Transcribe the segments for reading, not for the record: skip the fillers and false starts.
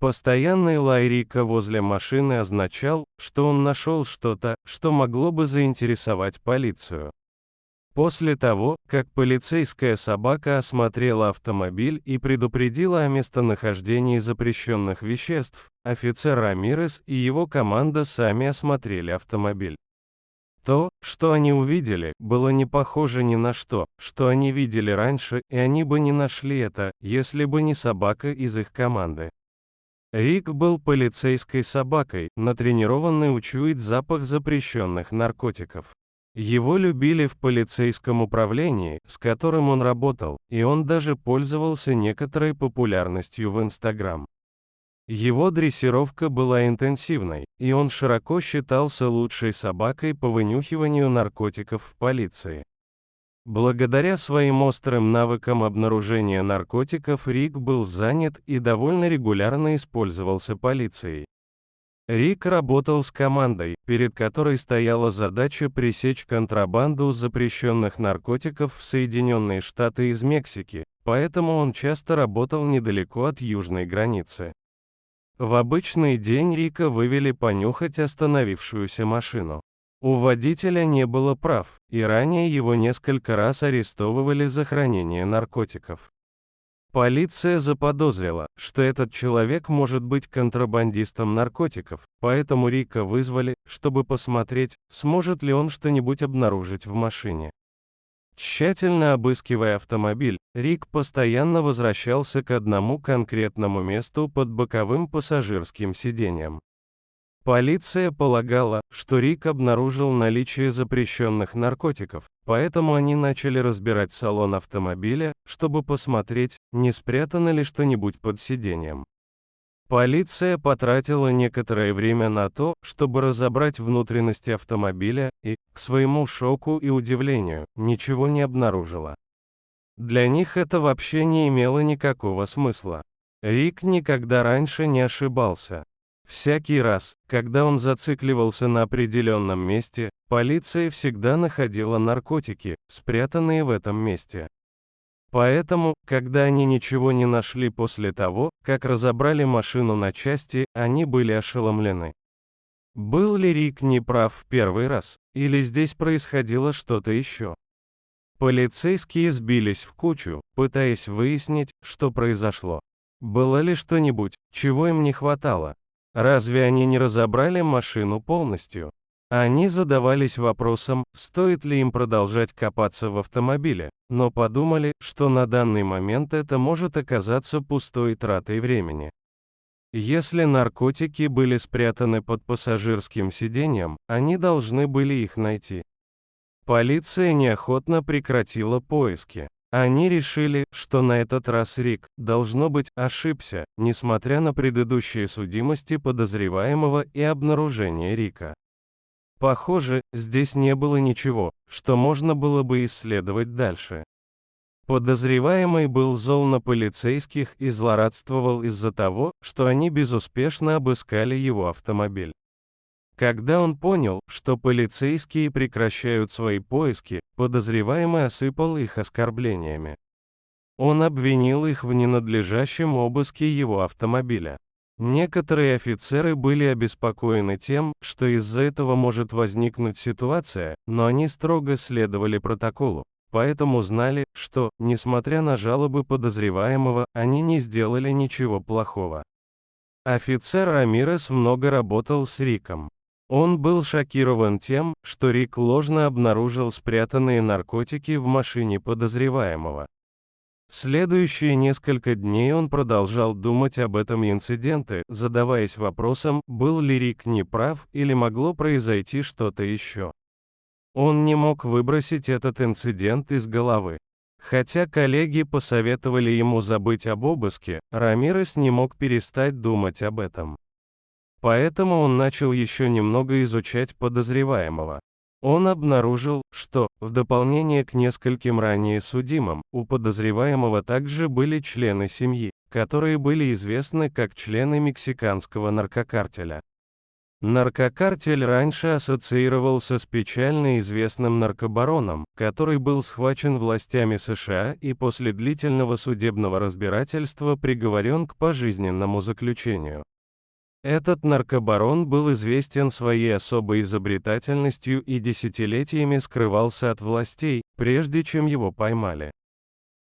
Постоянный лай Рика возле машины означал, что он нашел что-то, что могло бы заинтересовать полицию. После того, как полицейская собака осмотрела автомобиль и предупредила о местонахождении запрещенных веществ, офицер Рамирес и его команда сами осмотрели автомобиль. То, что они увидели, было не похоже ни на что, что они видели раньше, и они бы не нашли это, если бы не собака из их команды. Рик был полицейской собакой, натренированной учуять запах запрещенных наркотиков. Его любили в полицейском управлении, с которым он работал, и он даже пользовался некоторой популярностью в Instagram. Его дрессировка была интенсивной, и он широко считался лучшей собакой по вынюхиванию наркотиков в полиции. Благодаря своим острым навыкам обнаружения наркотиков Рик был занят и довольно регулярно использовался полицией. Рик работал с командой, перед которой стояла задача пресечь контрабанду запрещенных наркотиков в Соединенные Штаты из Мексики, поэтому он часто работал недалеко от южной границы. В обычный день Рика вывели понюхать остановившуюся машину. У водителя не было прав, и ранее его несколько раз арестовывали за хранение наркотиков. Полиция заподозрила, что этот человек может быть контрабандистом наркотиков, поэтому Рика вызвали, чтобы посмотреть, сможет ли он что-нибудь обнаружить в машине. Тщательно обыскивая автомобиль, Рик постоянно возвращался к одному конкретному месту под боковым пассажирским сиденьем. Полиция полагала, что Рик обнаружил наличие запрещенных наркотиков, поэтому они начали разбирать салон автомобиля, чтобы посмотреть, не спрятано ли что-нибудь под сиденьем. Полиция потратила некоторое время на то, чтобы разобрать внутренности автомобиля, и, к своему шоку и удивлению, ничего не обнаружила. Для них это вообще не имело никакого смысла. Рик никогда раньше не ошибался. Всякий раз, когда он зацикливался на определенном месте, полиция всегда находила наркотики, спрятанные в этом месте. Поэтому, когда они ничего не нашли после того, как разобрали машину на части, они были ошеломлены. Был ли Рик неправ в первый раз, или здесь происходило что-то еще? Полицейские сбились в кучу, пытаясь выяснить, что произошло. Было ли что-нибудь, чего им не хватало? Разве они не разобрали машину полностью? Они задавались вопросом, стоит ли им продолжать копаться в автомобиле, но подумали, что на данный момент это может оказаться пустой тратой времени. Если наркотики были спрятаны под пассажирским сиденьем, они должны были их найти. Полиция неохотно прекратила поиски. Они решили, что на этот раз Рик, должно быть, ошибся, несмотря на предыдущие судимости подозреваемого и обнаружение Рика. Похоже, здесь не было ничего, что можно было бы исследовать дальше. Подозреваемый был зол на полицейских и злорадствовал из-за того, что они безуспешно обыскали его автомобиль. Когда он понял, что полицейские прекращают свои поиски, подозреваемый осыпал их оскорблениями. Он обвинил их в ненадлежащем обыске его автомобиля. Некоторые офицеры были обеспокоены тем, что из-за этого может возникнуть ситуация, но они строго следовали протоколу, поэтому знали, что, несмотря на жалобы подозреваемого, они не сделали ничего плохого. Офицер Рамирес много работал с Риком. Он был шокирован тем, что Рик ложно обнаружил спрятанные наркотики в машине подозреваемого. Следующие несколько дней он продолжал думать об этом инциденте, задаваясь вопросом, был ли Рик неправ или могло произойти что-то еще. Он не мог выбросить этот инцидент из головы. Хотя коллеги посоветовали ему забыть об обыске, Рамирес не мог перестать думать об этом. Поэтому он начал еще немного изучать подозреваемого. Он обнаружил, что, в дополнение к нескольким ранее судимым, у подозреваемого также были члены семьи, которые были известны как члены мексиканского наркокартеля. Наркокартель раньше ассоциировался с печально известным наркобароном, который был схвачен властями США и после длительного судебного разбирательства приговорен к пожизненному заключению. Этот наркобарон был известен своей особой изобретательностью и десятилетиями скрывался от властей, прежде чем его поймали.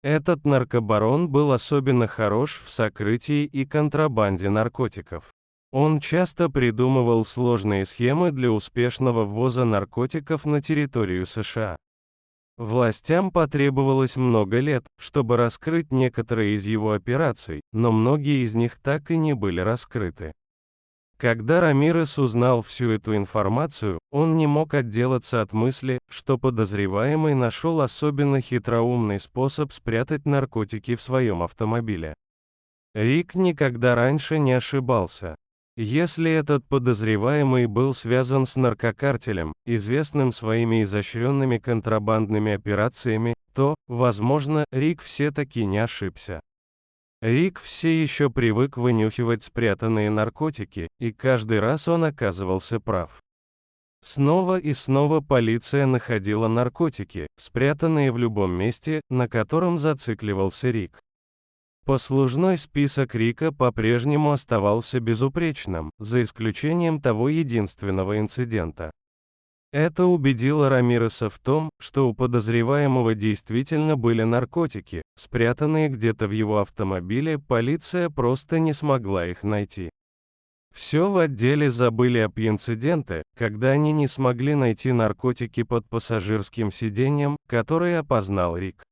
Этот наркобарон был особенно хорош в сокрытии и контрабанде наркотиков. Он часто придумывал сложные схемы для успешного ввоза наркотиков на территорию США. Властям потребовалось много лет, чтобы раскрыть некоторые из его операций, но многие из них так и не были раскрыты. Когда Рамирес узнал всю эту информацию, он не мог отделаться от мысли, что подозреваемый нашел особенно хитроумный способ спрятать наркотики в своем автомобиле. Рик никогда раньше не ошибался. Если этот подозреваемый был связан с наркокартелем, известным своими изощренными контрабандными операциями, то, возможно, Рик все-таки не ошибся. Рик все еще привык вынюхивать спрятанные наркотики, и каждый раз он оказывался прав. Снова и снова полиция находила наркотики, спрятанные в любом месте, на котором зацикливался Рик. Послужной список Рика по-прежнему оставался безупречным, за исключением того единственного инцидента. Это убедило Рамиреса в том, что у подозреваемого действительно были наркотики, спрятанные где-то в его автомобиле, полиция просто не смогла их найти. Все в отделе забыли об инциденте, когда они не смогли найти наркотики под пассажирским сиденьем, которые опознал Рик.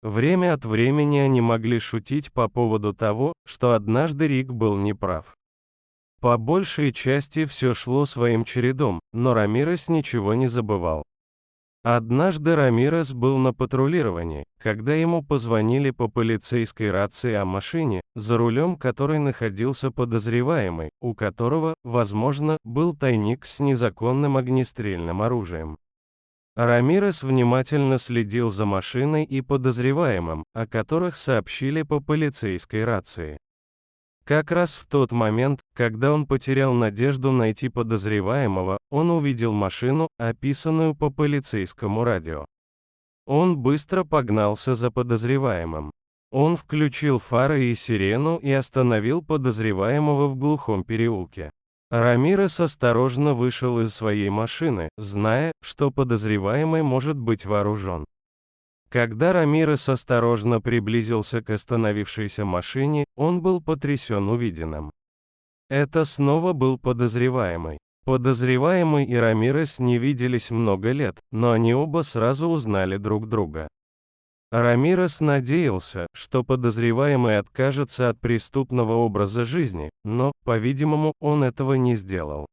Время от времени они могли шутить по поводу того, что однажды Рик был неправ. По большей части все шло своим чередом, но Рамирес ничего не забывал. Однажды Рамирес был на патрулировании, когда ему позвонили по полицейской рации о машине, за рулем которой находился подозреваемый, у которого, возможно, был тайник с незаконным огнестрельным оружием. Рамирес внимательно следил за машиной и подозреваемым, о которых сообщили по полицейской рации. Как раз в тот момент, когда он потерял надежду найти подозреваемого, он увидел машину, описанную по полицейскому радио. Он быстро погнался за подозреваемым. Он включил фары и сирену и остановил подозреваемого в глухом переулке. Рамирес осторожно вышел из своей машины, зная, что подозреваемый может быть вооружен. Когда Рамирес осторожно приблизился к остановившейся машине, он был потрясен увиденным. Это снова был подозреваемый. Подозреваемый и Рамирес не виделись много лет, но они оба сразу узнали друг друга. Рамирес надеялся, что подозреваемый откажется от преступного образа жизни, но, по-видимому, он этого не сделал.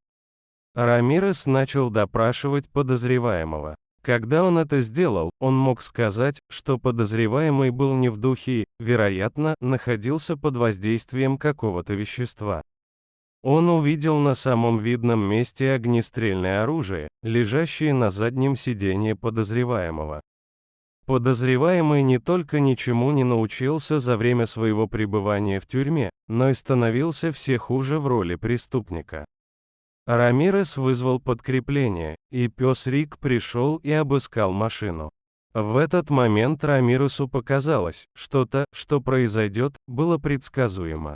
Рамирес начал допрашивать подозреваемого. Когда он это сделал, он мог сказать, что подозреваемый был не в духе и, вероятно, находился под воздействием какого-то вещества. Он увидел на самом видном месте огнестрельное оружие, лежащее на заднем сиденье подозреваемого. Подозреваемый не только ничему не научился за время своего пребывания в тюрьме, но и становился все хуже в роли преступника. Рамирес вызвал подкрепление, и пес Рик пришел и обыскал машину. В этот момент Рамиресу показалось, что то, что произойдет, было предсказуемо.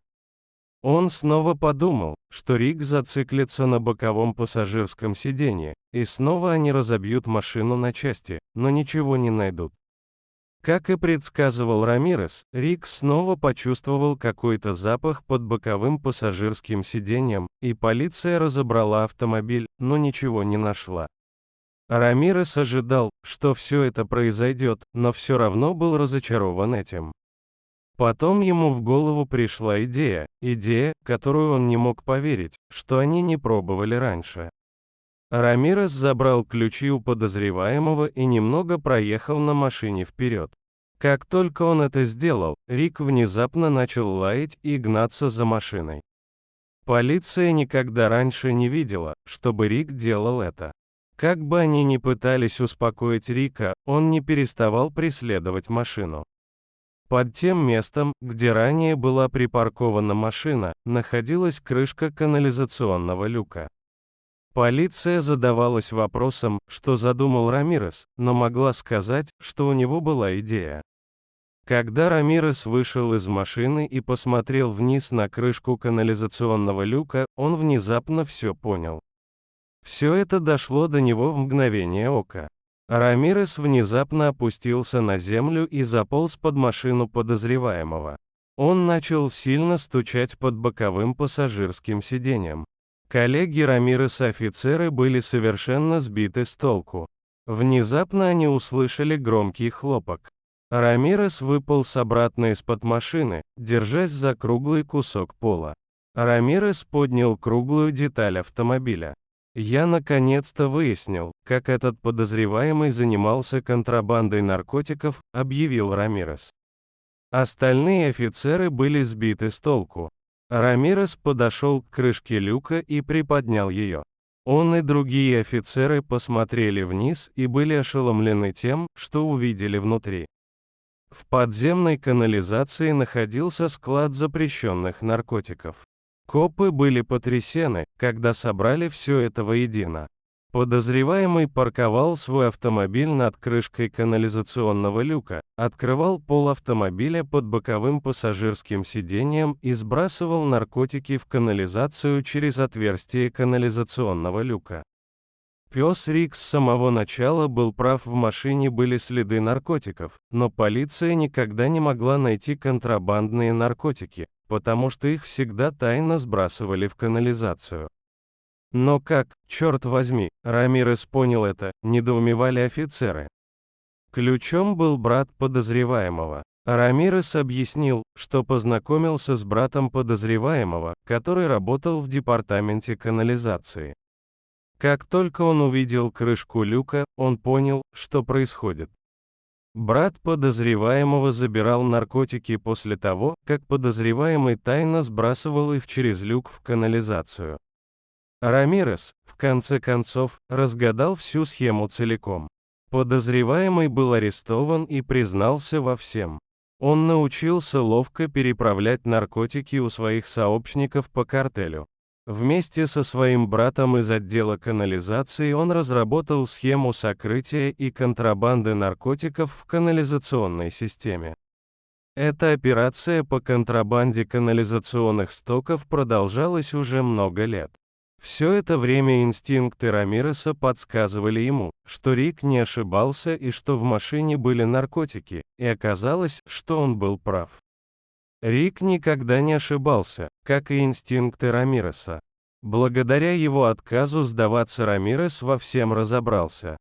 Он снова подумал, что Рик зациклится на боковом пассажирском сиденье, и снова они разобьют машину на части, но ничего не найдут. Как и предсказывал Рамирес, Рик снова почувствовал какой-то запах под боковым пассажирским сиденьем, и полиция разобрала автомобиль, но ничего не нашла. Рамирес ожидал, что все это произойдет, но все равно был разочарован этим. Потом ему в голову пришла идея, которую он не мог поверить, что они не пробовали раньше. Рамирес забрал ключи у подозреваемого и немного проехал на машине вперед. Как только он это сделал, Рик внезапно начал лаять и гнаться за машиной. Полиция никогда раньше не видела, чтобы Рик делал это. Как бы они ни пытались успокоить Рика, он не переставал преследовать машину. Под тем местом, где ранее была припаркована машина, находилась крышка канализационного люка. Полиция задавалась вопросом, что задумал Рамирес, но могла сказать, что у него была идея. Когда Рамирес вышел из машины и посмотрел вниз на крышку канализационного люка, он внезапно все понял. Все это дошло до него в мгновение ока. Рамирес внезапно опустился на землю и заполз под машину подозреваемого. Он начал сильно стучать под боковым пассажирским сиденьем. Коллеги Рамиреса-офицеры были совершенно сбиты с толку. Внезапно они услышали громкий хлопок. Рамирес выполз обратно из-под машины, держась за круглый кусок пола. Рамирес поднял круглую деталь автомобиля. «Я наконец-то выяснил, как этот подозреваемый занимался контрабандой наркотиков», — объявил Рамирес. Остальные офицеры были сбиты с толку. Рамирес подошел к крышке люка и приподнял ее. Он и другие офицеры посмотрели вниз и были ошеломлены тем, что увидели внутри. В подземной канализации находился склад запрещенных наркотиков. Копы были потрясены, когда собрали все это воедино. Подозреваемый парковал свой автомобиль над крышкой канализационного люка, открывал пол автомобиля под боковым пассажирским сиденьем и сбрасывал наркотики в канализацию через отверстие канализационного люка. Пес Рик с самого начала был прав, в машине были следы наркотиков, но полиция никогда не могла найти контрабандные наркотики, потому что их всегда тайно сбрасывали в канализацию. Но как, черт возьми, Рамирес понял это, недоумевали офицеры. Ключом был брат подозреваемого. Рамирес объяснил, что познакомился с братом подозреваемого, который работал в департаменте канализации. Как только он увидел крышку люка, он понял, что происходит. Брат подозреваемого забирал наркотики после того, как подозреваемый тайно сбрасывал их через люк в канализацию. Рамирес, в конце концов, разгадал всю схему целиком. Подозреваемый был арестован и признался во всем. Он научился ловко переправлять наркотики у своих сообщников по картелю. Вместе со своим братом из отдела канализации он разработал схему сокрытия и контрабанды наркотиков в канализационной системе. Эта операция по контрабанде канализационных стоков продолжалась уже много лет. Все это время инстинкты Рамиреса подсказывали ему, что Рик не ошибался и что в машине были наркотики, и оказалось, что он был прав. Рик никогда не ошибался, как и инстинкты Рамиреса. Благодаря его отказу сдаваться Рамирес во всем разобрался.